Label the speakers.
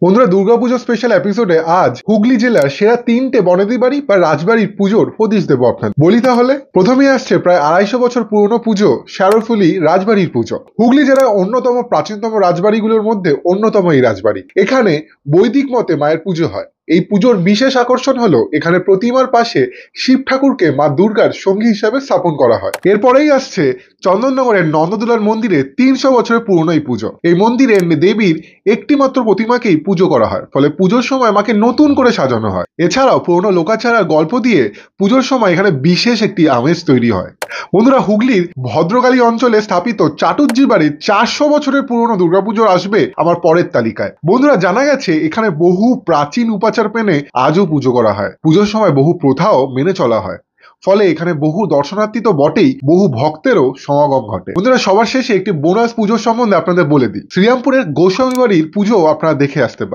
Speaker 1: বন্ধুরা, দুর্গাপুজো স্পেশাল এপিসোডে আজ হুগলি জেলার সেরা 3টে বনেদি বাড়ি বা রাজবাড়ির পুজোর হদিশ দেবো আপনাদের। বলি তাহলে, প্রথমে আসছে প্রায় 250 বছর পুরনো পুজো শেরোফুলি রাজবাড়ির পুজো। হুগলি জেলার অন্যতম প্রাচীনতম রাজবাড়িগুলোর মধ্যে অন্যতম এই রাজবাড়ি। এখানে বৈদিক মতে মায়ের পুজো হয়। এই পুজোর বিশেষ আকর্ষণ হলো এখানে প্রতিমার পাশে শিব ঠাকুরকে মা দুর্গার সঙ্গী হিসাবে স্থাপন করা হয়। এরপরেই আসছে চন্দননগরের নন্দদোলার মন্দিরে 300 বছরের পুরনো এই পুজো। এই মন্দিরে দেবীর একটি মাত্র প্রতিমাকেই পুজো করা হয়, ফলে পুজোর সময় মাকে নতুন করে সাজানো হয়। এছাড়াও পুরনো লোকাচারার গল্প দিয়ে পুজোর সময় এখানে বিশেষ একটি আমেজ তৈরি হয়। বন্ধুরা, হুগলির ভদ্রকালী অঞ্চলে স্থাপিত চাটুজ্জি বাড়ির 400 বছরের পুরনো দুর্গাপুজো আসবে আমার পরের তালিকায়। বন্ধুরা, জানা গেছে এখানে বহু প্রাচীন উপাচার মেনে আজও পুজো করা হয়। পুজোর সময় বহু প্রথাও মেনে চলা হয়, ফলে এখানে বহু দর্শনার্থী তো বটেই, বহু ভক্তেরও সমাগম ঘটে। বন্ধুরা, সবার শেষে একটি বোনাস পুজোর সম্বন্ধে আপনাদের বলে দিই। শ্রীরামপুরের গোস্বামী বাড়ির পুজো আপনারা দেখে আসতে পারেন।